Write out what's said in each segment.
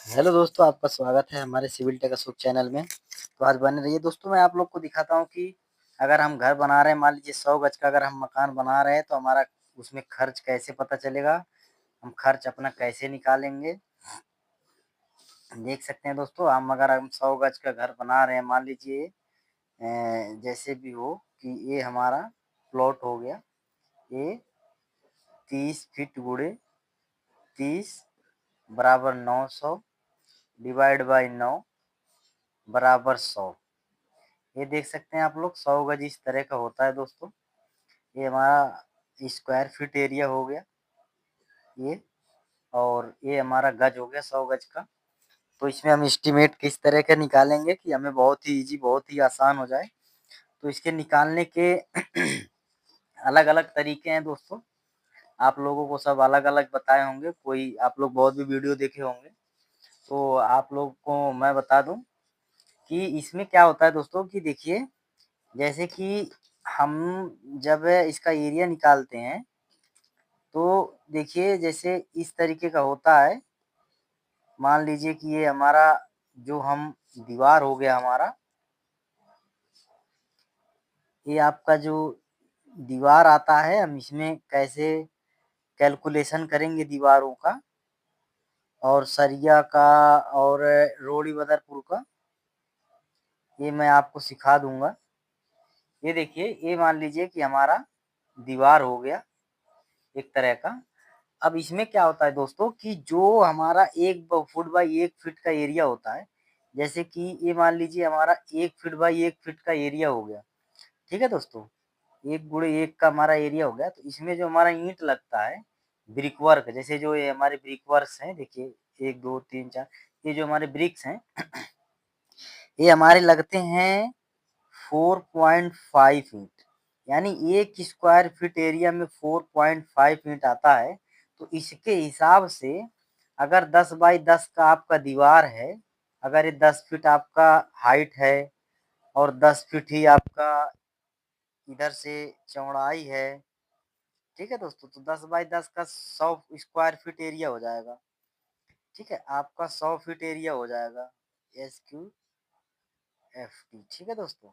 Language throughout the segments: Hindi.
हेलो दोस्तों, आपका स्वागत है हमारे सिविल टेक अशोक चैनल में। तो आज बने रहिए दोस्तों। मैं आप लोग को दिखाता हूँ कि अगर हम घर बना रहे हैं, मान लीजिए 100 गज का अगर हम मकान बना रहे हैं तो हमारा उसमें खर्च कैसे पता चलेगा, हम खर्च अपना कैसे निकालेंगे। देख सकते हैं दोस्तों, हम 100 गज का घर बना रहे हैं, मान लीजिए जैसे भी हो कि ये हमारा प्लॉट हो गया। ये 30 फीट गुड़े 30 बराबर 900 डिवाइड बाई 9 बराबर 100। ये देख सकते हैं आप लोग, 100 गज इस तरह का होता है दोस्तों। ये हमारा स्क्वायर फीट एरिया हो गया ये, और ये हमारा गज हो गया 100 गज का। तो इसमें हम एस्टिमेट किस तरह का निकालेंगे कि हमें बहुत ही इजी, बहुत ही आसान हो जाए। तो इसके निकालने के अलग अलग तरीके हैं दोस्तों। आप लोगों को सब अलग अलग बताए होंगे, कोई आप लोग बहुत भी वीडियो देखे होंगे। तो आप लोग को मैं बता दूं कि इसमें क्या होता है दोस्तों कि देखिए, जैसे कि हम जब इसका एरिया निकालते हैं तो देखिए जैसे इस तरीके का होता है। मान लीजिए कि ये हमारा जो हम दीवार हो गया हमारा, ये आपका जो दीवार आता है, हम इसमें कैसे कैलकुलेशन करेंगे दीवारों का और सरिया का और रोड़ी बदरपुर का, ये मैं आपको सिखा दूंगा। ये देखिए, ये मान लीजिए कि हमारा दीवार हो गया एक तरह का। अब इसमें क्या होता है दोस्तों कि जो हमारा 1 फुट बाई 1 फीट का एरिया होता है, जैसे कि ये मान लीजिए हमारा 1 फीट बाई 1 फीट का एरिया हो गया। ठीक है दोस्तों, 1 गुणे 1 का हमारा एरिया हो गया। तो इसमें जो हमारा ईंट लगता है, ब्रिक वर्क, जैसे जो ये हमारे ब्रिक वर्क्स हैं, देखिए 1 2 3 4, ये जो हमारे ब्रिक्स हैं ये हमारे लगते हैं 4.5 ईंट। यानी 1 स्क्वायर फीट एरिया में 4.5 ईंट आता है। तो इसके हिसाब से अगर 10 बाई 10 का आपका दीवार है, अगर ये 10 फीट आपका हाइट है और 10 फीट ही आपका इधर से चौड़ाई है, ठीक है दोस्तों, तो 10 बाई 10 का 100 स्क्वायर फीट एरिया हो जाएगा। ठीक है, आपका 100 फीट एरिया हो जाएगा SQFT। ठीक है दोस्तों,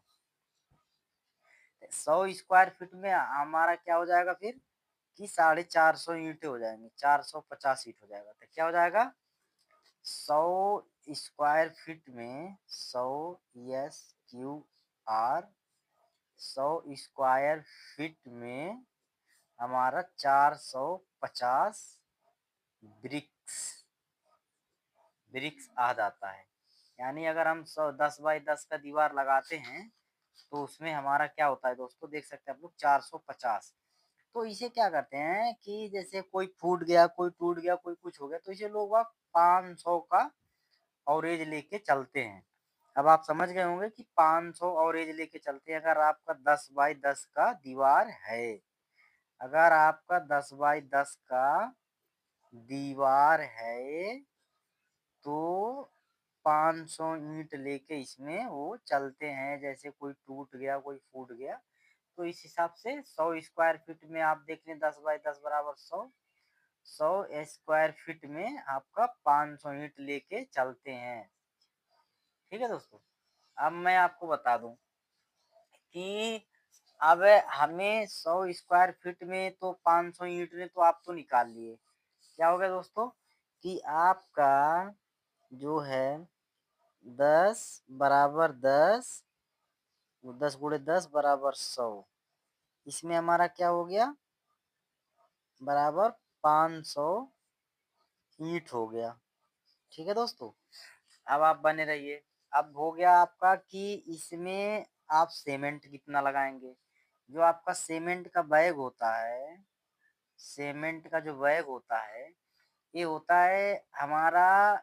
100 स्क्वायर फीट में हमारा क्या हो जाएगा फिर कि 450 ईंटें हो जाएंगी, 450 ईंट हो जाएगा। तो क्या हो जाएगा, 100 स्क्वायर फीट में 100 SQR, 100 स्क्वायर फीट में हमारा 450 ब्रिक्स ब्रिक्स आ जाता है। यानी अगर हम 10 बाई 10 का दीवार लगाते हैं तो उसमें हमारा क्या होता है दोस्तों, देख सकते हैं आप लोग, 450। तो इसे क्या करते हैं कि जैसे कोई फूट गया, कोई टूट गया, कोई कुछ हो गया, तो इसे लोग 500 का औरेज लेके चलते हैं। अब आप समझ गए होंगे कि 500 औरेज लेके चलते हैं। अगर आपका 10 बाई 10 का दीवार है, अगर आपका 10 बाई 10 का दीवार है तो 500 ईंट लेके इसमें वो चलते हैं। जैसे कोई टूट गया, कोई फूट गया, तो इस हिसाब से 100 स्क्वायर फीट में आप देख लें, 10 बाई 10 बराबर 100। 100 स्क्वायर फीट में आपका 500 ईंट लेके चलते हैं। ठीक है दोस्तों, अब मैं आपको बता दूं कि अब हमें 100 स्क्वायर फीट में तो 500 ईंट ने तो आप तो निकाल लिए। क्या हो गया दोस्तों कि आपका जो है 10 बराबर 10, 10 गुणे 10 बराबर 100, इसमें हमारा क्या हो गया, बराबर 500 ईंट हो गया। ठीक है दोस्तों, अब आप बने रहिए। अब हो गया आपका कि इसमें आप सीमेंट कितना लगाएंगे। जो आपका सीमेंट का बैग होता है, सीमेंट का जो बैग होता है, ये होता है हमारा,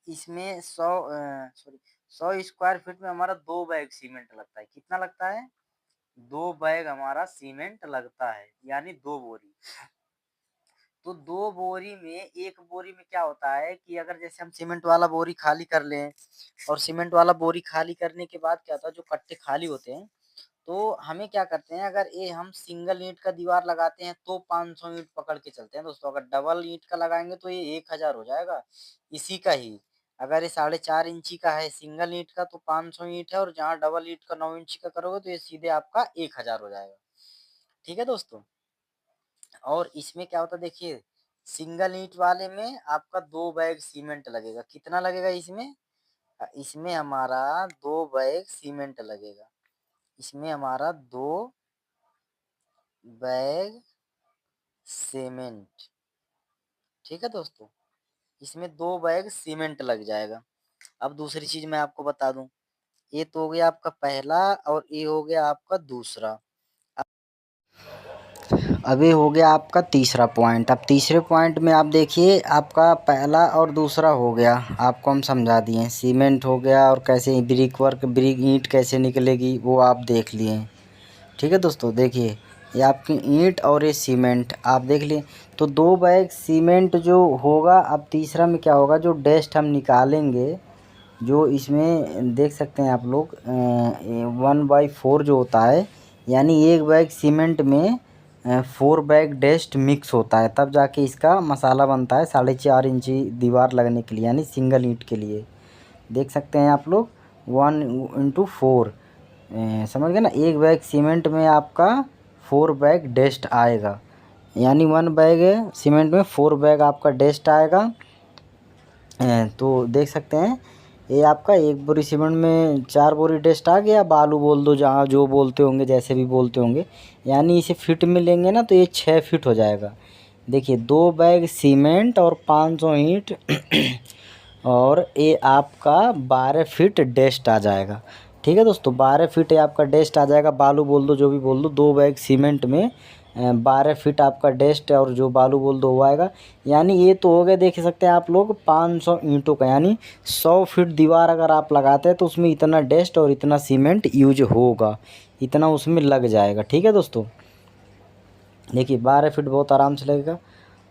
इसमें 100 स्क्वायर फीट में हमारा 2 बैग सीमेंट लगता है। कितना लगता है, 2 बैग हमारा सीमेंट लगता है, यानी 2 बोरी। तो 2 बोरी में, एक बोरी में क्या होता है कि अगर जैसे हम सीमेंट वाला बोरी खाली कर लें, और सीमेंट वाला बोरी खाली करने के बाद क्या होता है, जो कट्टे खाली होते हैं तो हमें क्या करते हैं, अगर ये हम सिंगल ईंट का दीवार लगाते हैं तो 500 ईंट पकड़ के चलते हैं दोस्तों। अगर डबल ईंट का लगाएंगे तो ये 1000 हो जाएगा इसी का ही। अगर ये 4.5 इंची का है सिंगल ईंट का तो 500 ईंट है, और जहाँ डबल ईंट का 9 इंची का करोगे तो ये सीधे आपका 1000 हो जाएगा। ठीक है दोस्तों। और इसमें क्या होता है देखिए, सिंगल ईंट वाले में आपका 2 बैग सीमेंट लगेगा। कितना लगेगा इसमें? इसमें हमारा 2 बैग सीमेंट लगेगा। इसमें हमारा 2 बैग सीमेंट। ठीक है दोस्तों, इसमें 2 बैग सीमेंट लग जाएगा। अब दूसरी चीज मैं आपको बता दूं, ये तो हो गया आपका पहला और ये हो गया आपका दूसरा। अब ये हो गया आपका तीसरा पॉइंट। अब तीसरे पॉइंट में आप देखिए, आपका पहला और दूसरा हो गया, आपको हम समझा दिए। सीमेंट हो गया और कैसे ब्रिक वर्क, ब्रिक ईंट कैसे निकलेगी वो आप देख लिए। ठीक है दोस्तों, देखिए ये आपकी ईंट और ये सीमेंट आप देख लिए। तो 2 बैग सीमेंट जो होगा, अब तीसरा में क्या होगा, जो डस्ट हम निकालेंगे, जो इसमें देख सकते हैं आप लोग 1/4 जो होता है, यानी 1 बैग सीमेंट में 4 बैग डस्ट मिक्स होता है, तब जाके इसका मसाला बनता है 4.5 इंची दीवार लगने के लिए, यानी सिंगल ईंट के लिए। देख सकते हैं आप लोग 1/4 समझ गए ना। 1 बैग सीमेंट में आपका 4 बैग डस्ट आएगा, यानी 1 बैग सीमेंट में 4 बैग आपका डस्ट आएगा। तो देख सकते हैं ये आपका 1 बोरी सीमेंट में 4 बोरी डस्ट आ गया, बालू बोल दो, जहाँ जो बोलते होंगे, जैसे भी बोलते होंगे, यानी इसे फिट में लेंगे ना तो ये 6 फिट हो जाएगा। देखिए 2 बैग सीमेंट और 500 ईंट और ये आपका 12 फीट डस्ट आ जाएगा। ठीक है दोस्तों, 12 फीट ये आपका डस्ट आ जाएगा, बालू बोल दो, जो भी बोल दो। 2 बैग सीमेंट में 12 फीट आपका डस्ट और जो बालू बोल दो वो आएगा। यानी ये तो हो गया, देख सकते हैं आप लोग 500 ईंटों का, यानी 100 फीट दीवार अगर आप लगाते हैं तो उसमें इतना डस्ट और इतना सीमेंट यूज होगा, इतना उसमें लग जाएगा। ठीक है दोस्तों, देखिए 12 फीट बहुत आराम से लगेगा।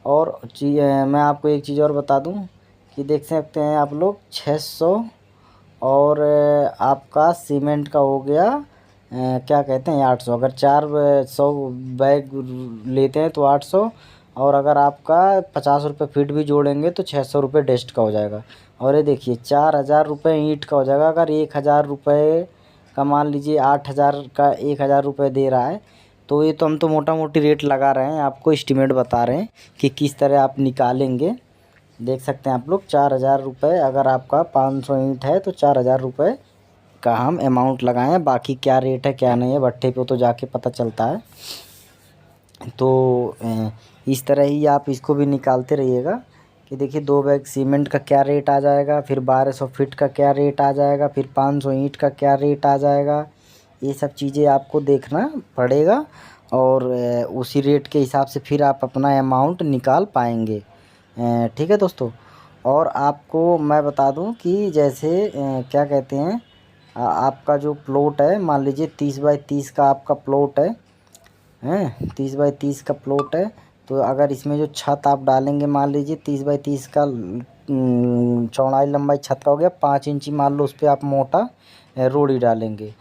और मैं आपको एक चीज़ और बता दूं कि देख सकते हैं आप लोग 600 और आपका सीमेंट का हो गया क्या कहते हैं 800। अगर 400 बैग लेते हैं तो 800, और अगर आपका 50 रुपये फीट भी जोड़ेंगे तो 600 रुपये डस्ट का हो जाएगा। और ये देखिए 4000 रुपये ईंट का हो जाएगा। अगर 1000 रुपये का मान लीजिए 8000 का 1000 रुपये दे रहा है, तो ये तो हम तो मोटा मोटी रेट लगा रहे हैं, आपको एस्टिमेट बता रहे हैं कि किस तरह आप निकालेंगे। देख सकते हैं आप लोग 4000 रुपये, अगर आपका 500 ईंट है तो 4000 रुपये का हम अमाउंट लगाएं। बाकी क्या रेट है क्या नहीं है भट्ठे पे तो जाके पता चलता है। तो इस तरह ही आप इसको भी निकालते रहिएगा कि देखिए 2 बैग सीमेंट का क्या रेट आ जाएगा, फिर 1200 फीट का क्या रेट आ जाएगा, फिर 500 ईंट का क्या रेट आ जाएगा। ये सब चीज़ें आपको देखना पड़ेगा, और उसी रेट के हिसाब से फिर आप अपना अमाउंट निकाल पाएंगे। ठीक है दोस्तों। और आपको मैं बता दूं कि जैसे क्या कहते हैं, आपका जो प्लॉट है, मान लीजिए 30 बाई 30 का आपका प्लॉट है 30 बाई 30 का प्लॉट है। तो अगर इसमें जो छत आप डालेंगे, मान लीजिए 30 बाई 30 का चौड़ाई लंबाई छत का हो गया 5 इंची, मान लो उस पर आप मोटा रोड़ी डालेंगे।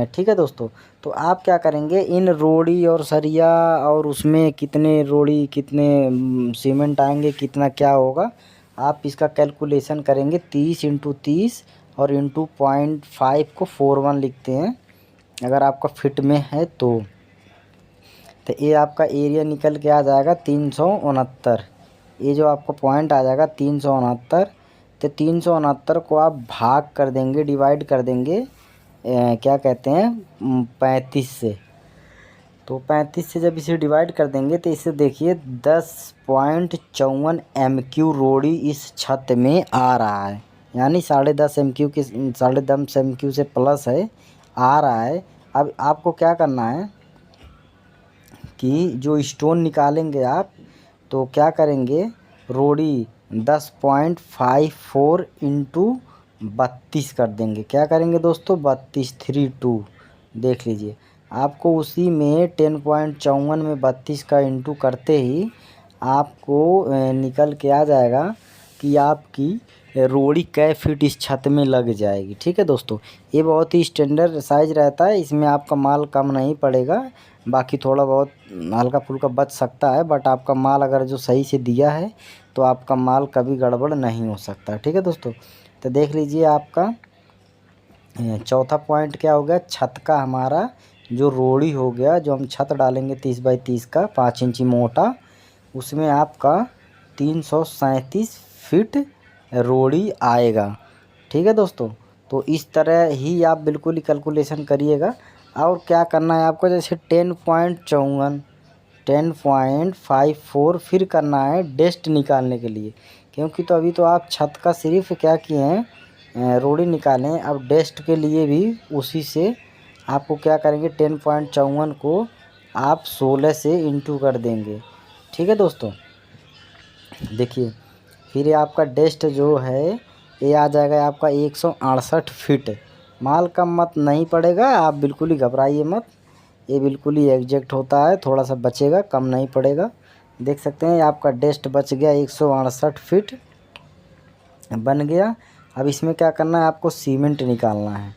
ठीक है दोस्तों। तो आप क्या करेंगे, इन रोड़ी और सरिया और उसमें कितने रोड़ी कितने सीमेंट आएंगे, कितना क्या होगा, आप इसका कैलकुलेशन करेंगे। 30 × 30 और इंटू 0.5 को 41 लिखते हैं अगर आपका फिट में है तो ये आपका एरिया निकल के आ जाएगा 369। ये जो आपका पॉइंट आ जाएगा 369, तो 369 को आप भाग कर देंगे, डिवाइड कर देंगे क्या कहते हैं 35 से। तो 35 से जब इसे डिवाइड कर देंगे तो इसे देखिए 10.54 MQ रोड़ी इस छत में आ रहा है, यानी 10.5 MQ के 10.5 MQ से प्लस है, आ रहा है। अब आपको क्या करना है कि जो स्टोन निकालेंगे आप, तो क्या करेंगे, रोड़ी 10.54 इंटू 32 कर देंगे। क्या करेंगे दोस्तों, 32 देख लीजिए। आपको उसी में 10.54 में 32 का इंटू करते ही आपको निकल के आ जाएगा कि आपकी रोड़ी कै फीट इस छत में लग जाएगी। ठीक है दोस्तों, ये बहुत ही स्टैंडर्ड साइज़ रहता है, इसमें आपका माल कम नहीं पड़ेगा, बाकी थोड़ा बहुत हल्का फुल्का बच सकता है, बट आपका माल अगर जो सही से दिया है तो आपका माल कभी गड़बड़ नहीं हो सकता। ठीक है दोस्तों, तो देख लीजिए आपका चौथा पॉइंट क्या हो गया, छत का हमारा जो रोड़ी हो गया, जो हम छत डालेंगे 30 बाई 30 का 5 इंची मोटा, उसमें आपका 337 फीट रोड़ी आएगा। ठीक है दोस्तों, तो इस तरह ही आप बिल्कुल ही कैलकुलेशन करिएगा। और क्या करना है आपको, जैसे 10.54 10.54 फिर करना है डेस्ट निकालने के लिए, क्योंकि तो अभी तो आप छत का सिर्फ क्या किए हैं, रोड़ी निकालें। अब डेस्ट के लिए भी उसी से आपको क्या करेंगे, 10.54 को आप 16 से इंटू कर देंगे। ठीक है दोस्तों, देखिए फिर ये आपका डेस्ट जो है ये आ जाएगा आपका 168 फीट। माल कम मत नहीं पड़ेगा, आप बिल्कुल ही घबराइए मत, ये बिल्कुल ही एग्जैक्ट होता है, थोड़ा सा बचेगा, कम नहीं पड़ेगा। देख सकते हैं आपका डेस्ट बच गया 168 फीट बन गया। अब इसमें क्या करना है, आपको सीमेंट निकालना है।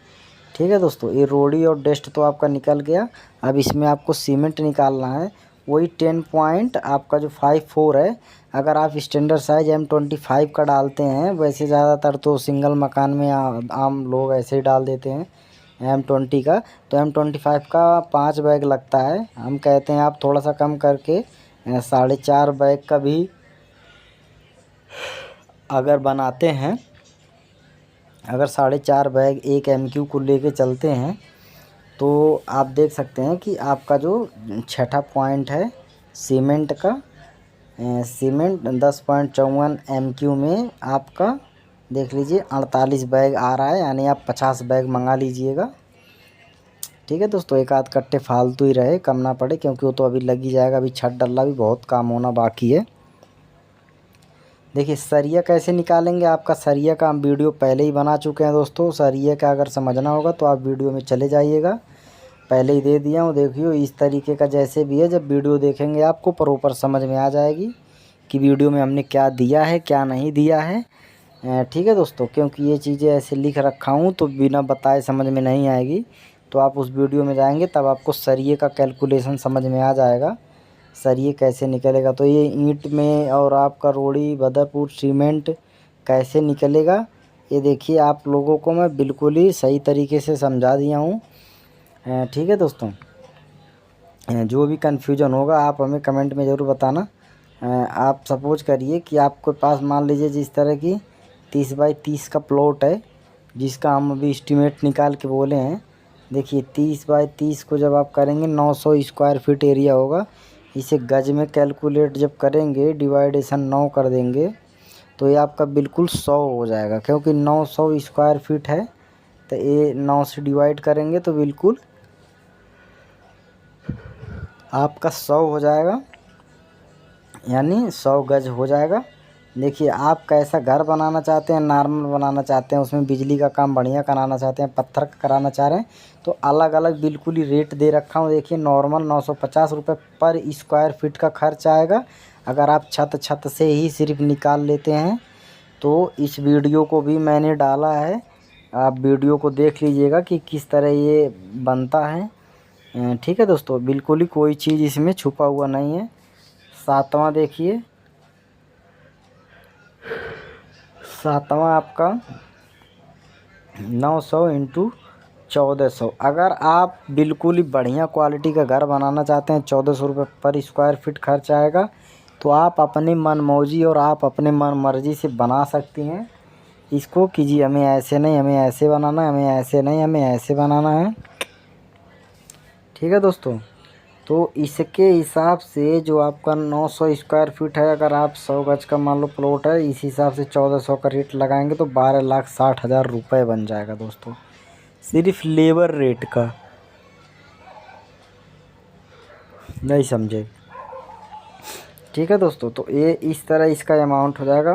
ठीक है दोस्तों, ये रोड़ी और डेस्ट तो आपका निकल गया, अब इसमें आपको सीमेंट निकालना है। वही 10 पॉइंट आपका जो 54 है, अगर आप स्टैंडर्ड साइज M25 का डालते हैं, वैसे ज़्यादातर तो सिंगल मकान में आम लोग ऐसे ही डाल देते हैं M20 का, तो M25 का 5 बैग लगता है। हम कहते हैं आप थोड़ा सा कम करके 4.5 बैग का भी अगर बनाते हैं, अगर 4.5 बैग एक MQ को लेके चलते हैं, तो आप देख सकते हैं कि आपका जो छठा पॉइंट है सीमेंट का, सीमेंट 10.54 MQ में आपका देख लीजिए 48 बैग आ रहा है, यानी आप 50 बैग मंगा लीजिएगा। ठीक है दोस्तों, एक आध कट्टे फालतू ही रहे, कम ना पड़े, क्योंकि वो तो अभी लग ही जाएगा, अभी छत डल्ला भी बहुत काम होना बाकी है। देखिए सरिया कैसे निकालेंगे, आपका सरिया का हम वीडियो पहले ही बना चुके हैं दोस्तों। सरिया का अगर समझना होगा तो आप वीडियो में चले जाइएगा, पहले ही दे दिया हूँ। देखियो इस तरीके का जैसे भी है, जब वीडियो देखेंगे आपको प्रॉपर समझ में आ जाएगी कि वीडियो में हमने क्या दिया है क्या नहीं दिया है। ठीक है दोस्तों, क्योंकि ये चीज़ें ऐसे लिख रखा हूँ तो बिना बताए समझ में नहीं आएगी, तो आप उस वीडियो में जाएंगे तब आपको सरिये का कैलकुलेशन समझ में आ जाएगा, सरिये कैसे निकलेगा। तो ये ईंट में और आपका रोड़ी बदरपुर सीमेंट कैसे निकलेगा, ये देखिए आप लोगों को मैं बिल्कुल ही सही तरीके से समझा दिया हूँ। ठीक है दोस्तों, जो भी कन्फ्यूजन होगा आप हमें कमेंट में ज़रूर बताना। आप सपोज करिए कि आपके पास मान लीजिए जिस तरह की 30 बाई 30 का प्लॉट है, जिसका हम अभी एस्टीमेट निकाल के बोले हैं। देखिए 30 बाई 30 को जब आप करेंगे 900 स्क्वायर फीट एरिया होगा, इसे गज में कैलकुलेट जब करेंगे, डिवाइडेशन 9 कर देंगे, तो ये आपका बिल्कुल 100 हो जाएगा, क्योंकि 900 स्क्वायर फीट है, तो ये 9 से डिवाइड करेंगे तो बिल्कुल आपका 100 हो जाएगा, यानी 100 गज हो जाएगा। देखिए आप कैसा घर बनाना चाहते हैं, नॉर्मल बनाना चाहते हैं, उसमें बिजली का काम बढ़िया कराना चाहते हैं, पत्थर का कराना चाह रहे हैं, तो अलग अलग बिल्कुल ही रेट दे रखा हूँ। देखिए नॉर्मल 950 रुपये पर स्क्वायर फीट का खर्च आएगा। अगर आप छत से ही सिर्फ निकाल लेते हैं, तो इस वीडियो को भी मैंने डाला है, आप वीडियो को देख लीजिएगा कि किस तरह ये बनता है। ठीक है दोस्तों, बिल्कुल ही कोई चीज़ इसमें छुपा हुआ नहीं है। सातवां देखिए, सातवां आपका 900 इंटू 1400। अगर आप बिल्कुल ही बढ़िया क्वालिटी का घर बनाना चाहते हैं, 1400 रुपये पर स्क्वायर फीट खर्च आएगा, तो आप अपनी मनमौजी और आप अपने मन मर्जी से बना सकती हैं इसको, कि जी हमें ऐसे नहीं, हमें ऐसे बनाना है, हमें ऐसे नहीं, हमें ऐसे बनाना है। ठीक है दोस्तों, तो इसके हिसाब से जो आपका 900 स्क्वायर फीट है, अगर आप 100 गज का मान लो प्लॉट है, इस हिसाब से 1400 का रेट लगाएंगे तो 12,60,000 रुपये बन जाएगा दोस्तों, सिर्फ लेबर रेट का। नहीं समझे? ठीक है दोस्तों, तो ये इस तरह इसका अमाउंट हो जाएगा।